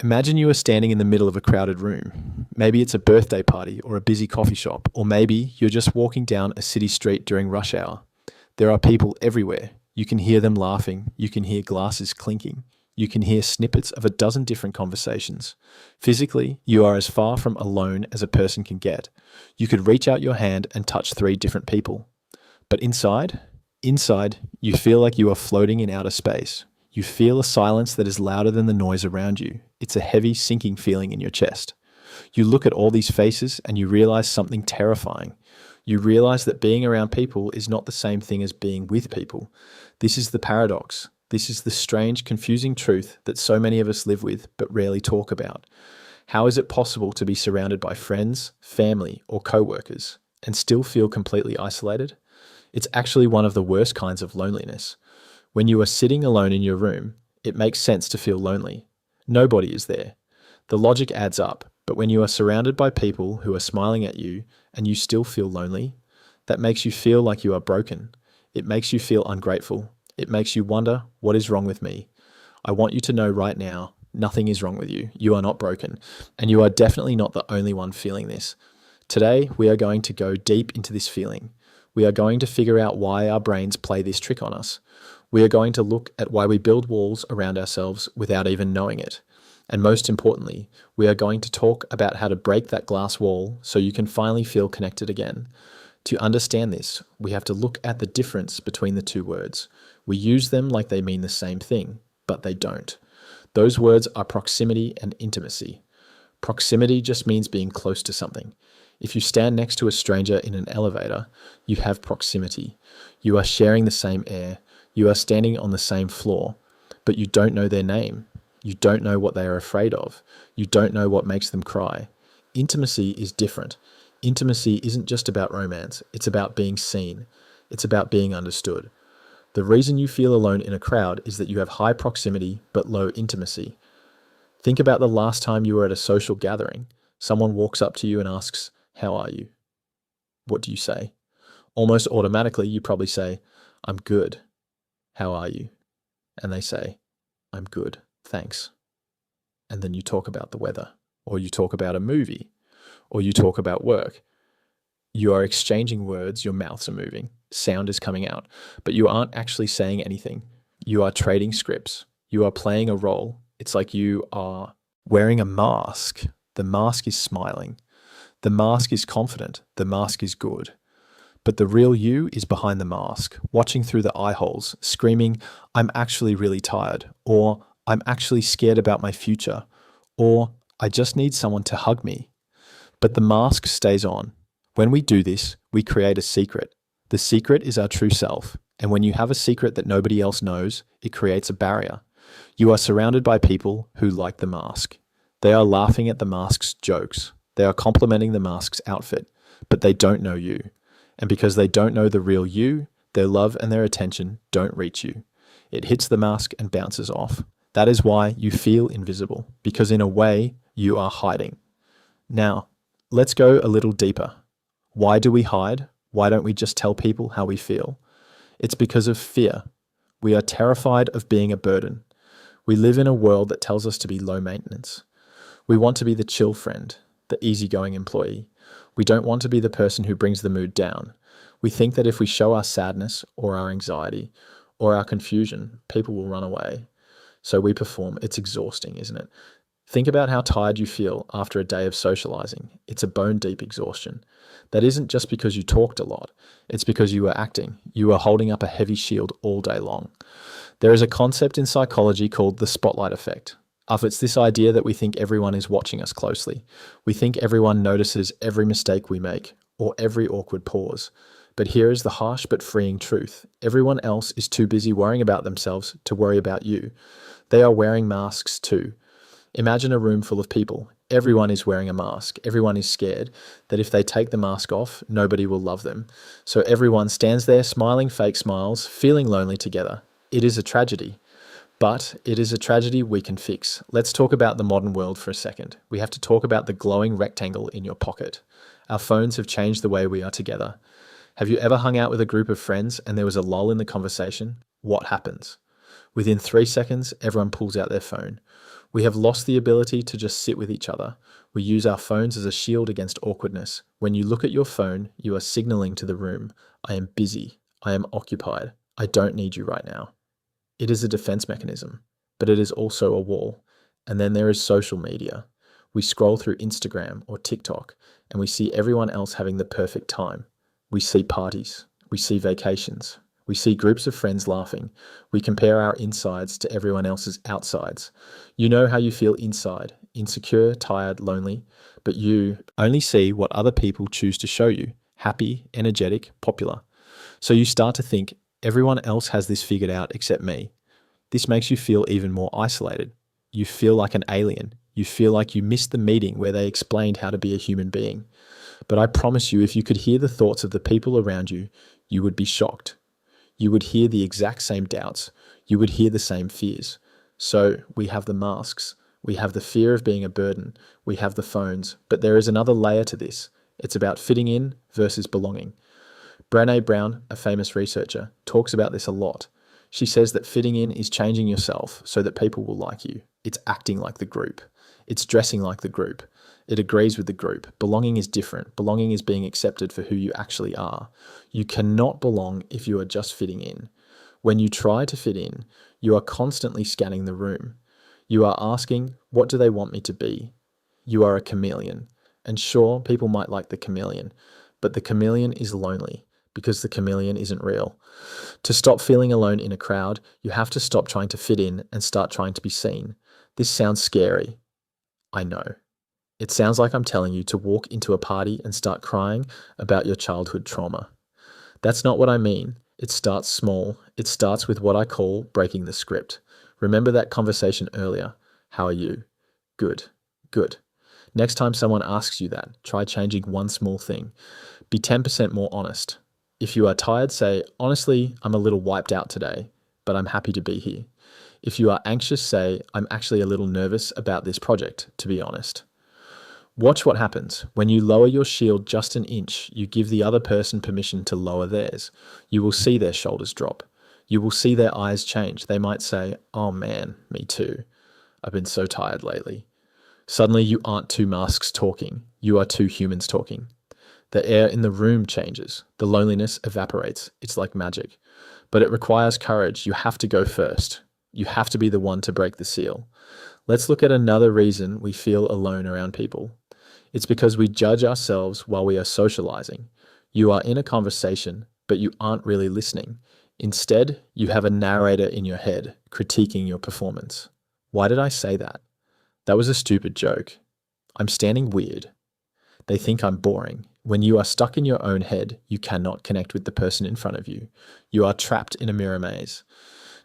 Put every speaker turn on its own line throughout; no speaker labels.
Imagine you are standing in the middle of a crowded room. Maybe it's a birthday party or a busy coffee shop, or maybe you're just walking down a city street during rush hour. There are people everywhere. You can hear them laughing. You can hear glasses clinking. You can hear snippets of a dozen different conversations. Physically, you are as far from alone as a person can get. You could reach out your hand and touch three different people. But inside, you feel like you are floating in outer space. You feel a silence that is louder than the noise around you. It's a heavy, sinking feeling in your chest. You look at all these faces and you realize something terrifying. You realize that being around people is not the same thing as being with people. This is the paradox. This is the strange, confusing truth that so many of us live with but rarely talk about. How is it possible to be surrounded by friends, family, or co-workers and still feel completely isolated? It's actually one of the worst kinds of loneliness. When you are sitting alone in your room, it makes sense to feel lonely. Nobody is there. The logic adds up, but when you are surrounded by people who are smiling at you and you still feel lonely, that makes you feel like you are broken. It makes you feel ungrateful. It makes you wonder, what is wrong with me? I want you to know right now, nothing is wrong with you. You are not broken, and you are definitely not the only one feeling this. Today, we are going to go deep into this feeling. We are going to figure out why our brains play this trick on us. We are going to look at why we build walls around ourselves without even knowing it. And most importantly, we are going to talk about how to break that glass wall so you can finally feel connected again. To understand this, we have to look at the difference between the two words. We use them like they mean the same thing, but they don't. Those words are proximity and intimacy. Proximity just means being close to something. If you stand next to a stranger in an elevator, you have proximity. You are sharing the same air. You are standing on the same floor, but you don't know their name. You don't know what they are afraid of. You don't know what makes them cry. Intimacy is different. Intimacy isn't just about romance. It's about being seen. It's about being understood. The reason you feel alone in a crowd is that you have high proximity but low intimacy. Think about the last time you were at a social gathering. Someone walks up to you and asks, "How are you?" What do you say? Almost automatically, you probably say, "I'm good. How are you?" And they say, "I'm good, thanks." And then you talk about the weather, or you talk about a movie, or you talk about work. You are exchanging words, your mouths are moving, sound is coming out, but you aren't actually saying anything. You are trading scripts. You are playing a role. It's like you are wearing a mask. The mask is smiling. The mask is confident. The mask is good. But the real you is behind the mask, watching through the eye holes, screaming, "I'm actually really tired," or "I'm actually scared about my future," or "I just need someone to hug me." But the mask stays on. When we do this, we create a secret. The secret is our true self. And when you have a secret that nobody else knows, it creates a barrier. You are surrounded by people who like the mask. They are laughing at the mask's jokes. They are complimenting the mask's outfit, but they don't know you. And because they don't know the real you, their love and their attention don't reach you. It hits the mask and bounces off. That is why you feel invisible, because in a way, you are hiding. Now, let's go a little deeper. Why do we hide? Why don't we just tell people how we feel? It's because of fear. We are terrified of being a burden. We live in a world that tells us to be low maintenance. We want to be the chill friend, the easygoing employee. We don't want to be the person who brings the mood down. We think that if we show our sadness or our anxiety or our confusion, people will run away. So we perform. It's exhausting, isn't it? Think about how tired you feel after a day of socializing. It's a bone-deep exhaustion. That isn't just because you talked a lot. It's because you were acting. You were holding up a heavy shield all day long. There is a concept in psychology called the spotlight effect. It's this idea that we think everyone is watching us closely. We think everyone notices every mistake we make or every awkward pause. But here is the harsh but freeing truth. Everyone else is too busy worrying about themselves to worry about you. They are wearing masks too. Imagine a room full of people. Everyone is wearing a mask. Everyone is scared that if they take the mask off, nobody will love them. So everyone stands there smiling fake smiles, feeling lonely together. It is a tragedy. But it is a tragedy we can fix. Let's talk about the modern world for a second. We have to talk about the glowing rectangle in your pocket. Our phones have changed the way we are together. Have you ever hung out with a group of friends and there was a lull in the conversation? What happens? Within 3 seconds, everyone pulls out their phone. We have lost the ability to just sit with each other. We use our phones as a shield against awkwardness. When you look at your phone, you are signaling to the room, I am busy, I am occupied, I don't need you right now. It is a defense mechanism, but it is also a wall. And then there is social media. We scroll through Instagram or TikTok and we see everyone else having the perfect time. We see parties, we see vacations, we see groups of friends laughing. We compare our insides to everyone else's outsides. You know how you feel inside, insecure, tired, lonely, but you only see what other people choose to show you, happy, energetic, popular. So you start to think, everyone else has this figured out except me. This makes you feel even more isolated. You feel like an alien. You feel like you missed the meeting where they explained how to be a human being. But I promise you, if you could hear the thoughts of the people around you, you would be shocked. You would hear the exact same doubts. You would hear the same fears. So we have the masks. We have the fear of being a burden. We have the phones. But there is another layer to this. It's about fitting in versus belonging. Brené Brown, a famous researcher, talks about this a lot. She says that fitting in is changing yourself so that people will like you. It's acting like the group. It's dressing like the group. It agrees with the group. Belonging is different. Belonging is being accepted for who you actually are. You cannot belong if you are just fitting in. When you try to fit in, you are constantly scanning the room. You are asking, what do they want me to be? You are a chameleon. And sure, people might like the chameleon, but the chameleon is lonely because the chameleon isn't real. To stop feeling alone in a crowd, you have to stop trying to fit in and start trying to be seen. This sounds scary. I know. It sounds like I'm telling you to walk into a party and start crying about your childhood trauma. That's not what I mean. It starts small. It starts with what I call breaking the script. Remember that conversation earlier. How are you? Good. Good. Next time someone asks you that, try changing one small thing. Be 10% more honest. If you are tired, say, honestly, I'm a little wiped out today, but I'm happy to be here. If you are anxious, say, I'm actually a little nervous about this project, to be honest. Watch what happens. When you lower your shield just an inch, you give the other person permission to lower theirs. You will see their shoulders drop. You will see their eyes change. They might say, oh man, me too. I've been so tired lately. Suddenly you aren't two masks talking. You are two humans talking. The air in the room changes. The loneliness evaporates. It's like magic. But it requires courage. You have to go first. You have to be the one to break the seal. Let's look at another reason we feel alone around people. It's because we judge ourselves while we are socializing. You are in a conversation, but you aren't really listening. Instead, you have a narrator in your head critiquing your performance. Why did I say that? That was a stupid joke. I'm standing weird. They think I'm boring. When you are stuck in your own head, you cannot connect with the person in front of you. You are trapped in a mirror maze.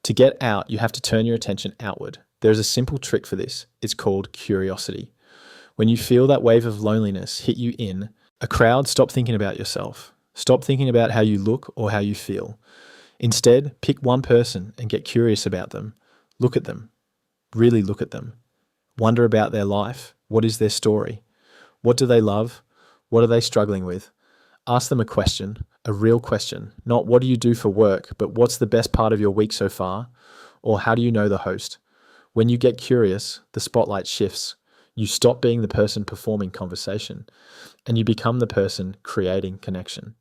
To get out, you have to turn your attention outward. There's a simple trick for this. It's called curiosity. When you feel that wave of loneliness hit you in a crowd, stop thinking about yourself. Stop thinking about how you look or how you feel. Instead, pick one person and get curious about them. Look at them. Really look at them. Wonder about their life. What is their story? What do they love? What are they struggling with? Ask them a question, a real question. Not what do you do for work, but what's the best part of your week so far? Or how do you know the host? When you get curious, the spotlight shifts. You stop being the person performing conversation and you become the person creating connection.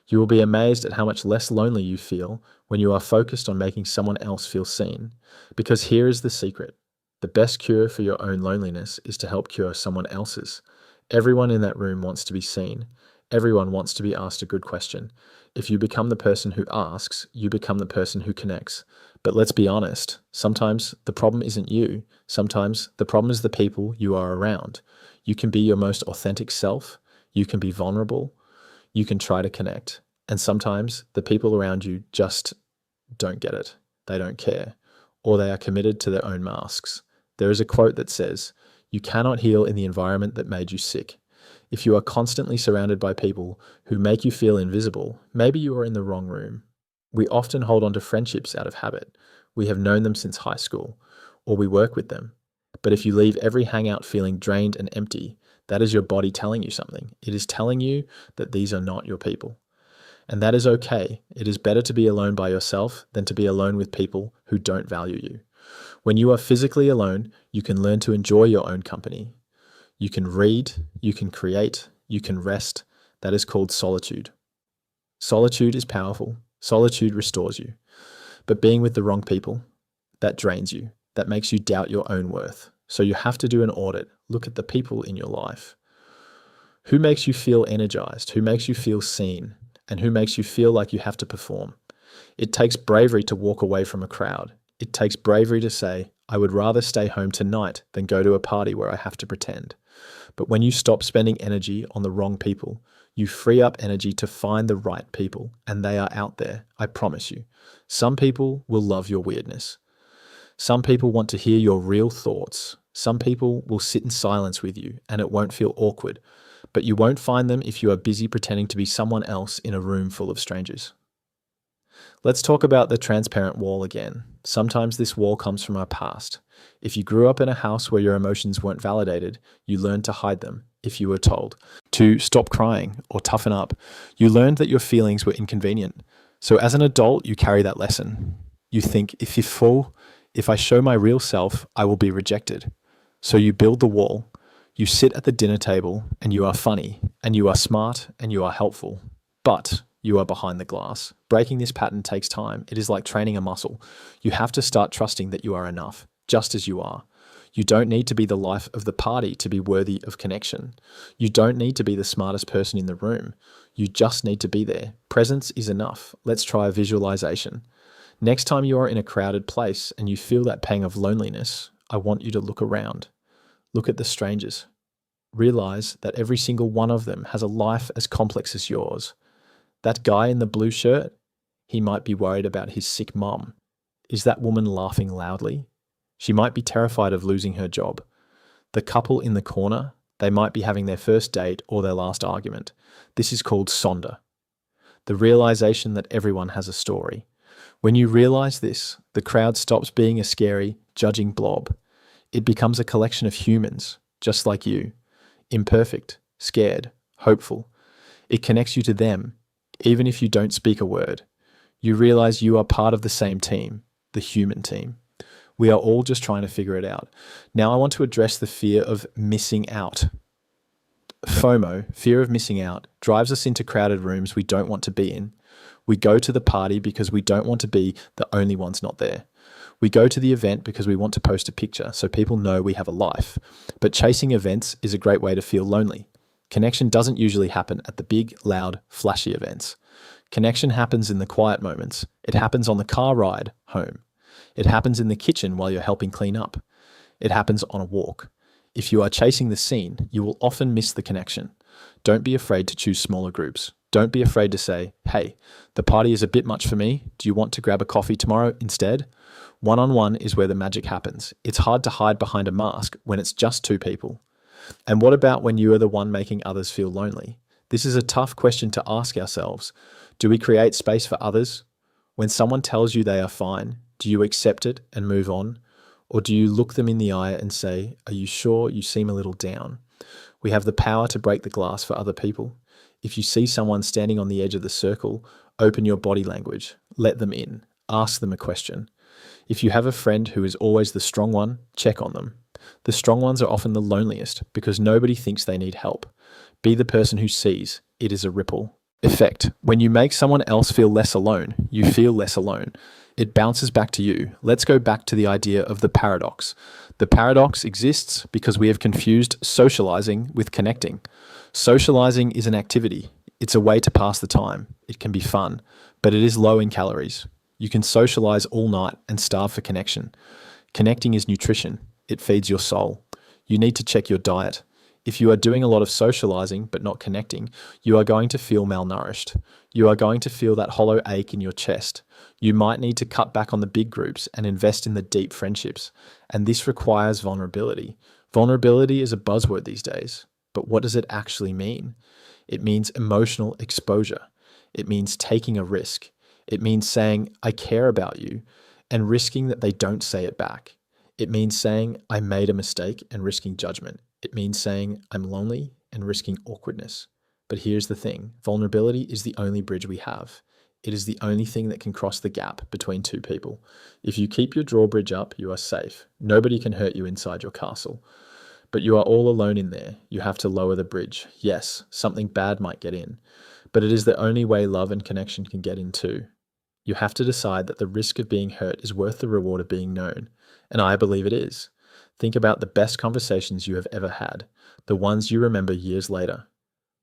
You will be amazed at how much less lonely you feel when you are focused on making someone else feel seen. Because here is the secret. The best cure for your own loneliness is to help cure someone else's. Everyone in that room wants to be seen. Everyone wants to be asked a good question. If you become the person who asks, you become the person who connects. But let's be honest, sometimes the problem isn't you. Sometimes the problem is the people you are around. You can be your most authentic self. You can be vulnerable. You can try to connect. And sometimes the people around you just don't get it. They don't care. Or they are committed to their own masks. There is a quote that says, "You cannot heal in the environment that made you sick." If you are constantly surrounded by people who make you feel invisible, maybe you are in the wrong room. We often hold on to friendships out of habit. We have known them since high school, or we work with them. But if you leave every hangout feeling drained and empty, that is your body telling you something. It is telling you that these are not your people. And that is okay. It is better to be alone by yourself than to be alone with people who don't value you. When you are physically alone, you can learn to enjoy your own company. You can read, you can create, you can rest. That is called solitude. Solitude is powerful. Solitude restores you. But being with the wrong people, that drains you. That makes you doubt your own worth. So you have to do an audit. Look at the people in your life. Who makes you feel energized? Who makes you feel seen? And who makes you feel like you have to perform? It takes bravery to walk away from a crowd. It takes bravery to say, I would rather stay home tonight than go to a party where I have to pretend. But when you stop spending energy on the wrong people, you free up energy to find the right people, and they are out there, I promise you. Some people will love your weirdness. Some people want to hear your real thoughts. Some people will sit in silence with you, and it won't feel awkward. But you won't find them if you are busy pretending to be someone else in a room full of strangers. Let's talk about the transparent wall again. Sometimes this wall comes from our past. If you grew up in a house where your emotions weren't validated, you learned to hide them. If you were told to stop crying or toughen up, you learned that your feelings were inconvenient. So as an adult, you carry that lesson. You think, if I show my real self, I will be rejected. So you build the wall. You sit at the dinner table and you are funny and you are smart and you are helpful, but you are behind the glass. Breaking this pattern takes time. It is like training a muscle. You have to start trusting that you are enough, just as you are. You don't need to be the life of the party to be worthy of connection. You don't need to be the smartest person in the room. You just need to be there. Presence is enough. Let's try a visualization. Next time you are in a crowded place and you feel that pang of loneliness, I want you to look around. Look at the strangers. Realize that every single one of them has a life as complex as yours. That guy in the blue shirt, he might be worried about his sick mom. Is that woman laughing loudly? She might be terrified of losing her job. The couple in the corner, they might be having their first date or their last argument. This is called Sonder. The realization that everyone has a story. When you realize this, the crowd stops being a scary, judging blob. It becomes a collection of humans, just like you. Imperfect, scared, hopeful. It connects you to them, even if you don't speak a word. You realize you are part of the same team, the human team. We are all just trying to figure it out. Now I want to address the fear of missing out. FOMO, fear of missing out, drives us into crowded rooms we don't want to be in. We go to the party because we don't want to be the only ones not there. We go to the event because we want to post a picture so people know we have a life. But chasing events is a great way to feel lonely. Connection doesn't usually happen at the big, loud, flashy events. Connection happens in the quiet moments. It happens on the car ride home. It happens in the kitchen while you're helping clean up. It happens on a walk. If you are chasing the scene, you will often miss the connection. Don't be afraid to choose smaller groups. Don't be afraid to say, hey, the party is a bit much for me. Do you want to grab a coffee tomorrow instead? One-on-one is where the magic happens. It's hard to hide behind a mask when it's just two people. And what about when you are the one making others feel lonely? This is a tough question to ask ourselves. Do we create space for others? When someone tells you they are fine, do you accept it and move on? Or do you look them in the eye and say, are you sure? You seem a little down. We have the power to break the glass for other people. If you see someone standing on the edge of the circle, open your body language, let them in, ask them a question. If you have a friend who is always the strong one, check on them. The strong ones are often the loneliest because nobody thinks they need help. Be the person who sees. It is a ripple effect. When you make someone else feel less alone, you feel less alone. It bounces back to you. Let's go back to the idea of the paradox. The paradox exists because we have confused socializing with connecting. Socializing is an activity. It's a way to pass the time. It can be fun, but it is low in calories. You can socialize all night and starve for connection. Connecting is nutrition. It feeds your soul. You need to check your diet. If you are doing a lot of socializing but not connecting, you are going to feel malnourished. You are going to feel that hollow ache in your chest. You might need to cut back on the big groups and invest in the deep friendships. And this requires vulnerability. Vulnerability is a buzzword these days. But what does it actually mean? It means emotional exposure. It means taking a risk. It means saying, I care about you, and risking that they don't say it back. It means saying, I made a mistake and risking judgment. It means saying, I'm lonely and risking awkwardness. But here's the thing, vulnerability is the only bridge we have. It is the only thing that can cross the gap between two people. If you keep your drawbridge up, you are safe. Nobody can hurt you inside your castle. But you are all alone in there. You have to lower the bridge. Yes, something bad might get in, but it is the only way love and connection can get in too. You have to decide that the risk of being hurt is worth the reward of being known. And I believe it is. Think about the best conversations you have ever had, the ones you remember years later.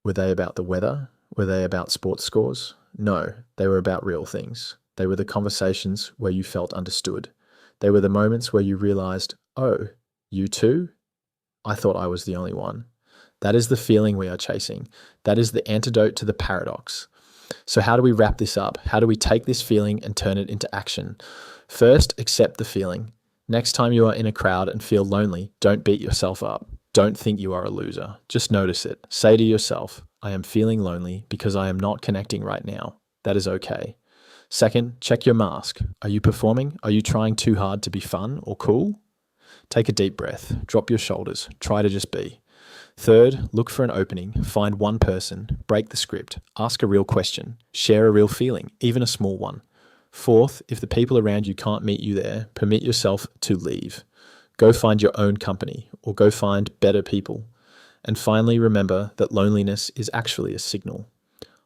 Were they about the weather? Were they about sports scores? No, they were about real things. They were the conversations where you felt understood. They were the moments where you realized, oh, you too? I thought I was the only one. That is the feeling we are chasing. That is the antidote to the paradox. So how do we wrap this up? How do we take this feeling and turn it into action? First, accept the feeling. Next time you are in a crowd and feel lonely, don't beat yourself up. Don't think you are a loser. Just notice it. Say to yourself, I am feeling lonely because I am not connecting right now. That is okay. Second, check your mask. Are you performing? Are you trying too hard to be fun or cool? Take a deep breath. Drop your shoulders. Try to just be. Third, look for an opening. Find one person. Break the script. Ask a real question. Share a real feeling, even a small one. Fourth, if the people around you can't meet you there, permit yourself to leave. Go find your own company or go find better people. And finally, remember that loneliness is actually a signal.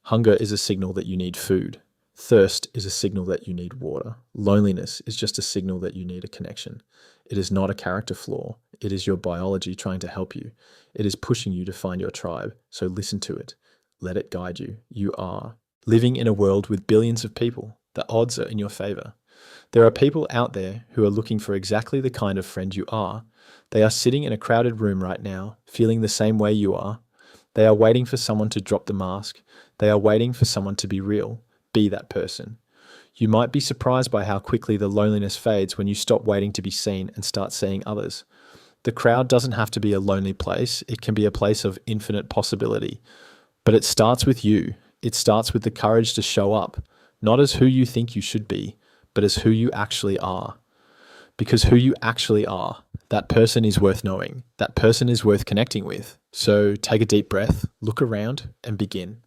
Hunger is a signal that you need food. Thirst is a signal that you need water. Loneliness is just a signal that you need a connection. It is not a character flaw. It is your biology trying to help you. It is pushing you to find your tribe. So listen to it. Let it guide you. You are living in a world with billions of people. The odds are in your favor. There are people out there who are looking for exactly the kind of friend you are. They are sitting in a crowded room right now, feeling the same way you are. They are waiting for someone to drop the mask. They are waiting for someone to be real. Be that person. You might be surprised by how quickly the loneliness fades when you stop waiting to be seen and start seeing others. The crowd doesn't have to be a lonely place. It can be a place of infinite possibility. But it starts with you. It starts with the courage to show up, not as who you think you should be, but as who you actually are. Because who you actually are, that person is worth knowing. That person is worth connecting with. So take a deep breath, look around, and begin.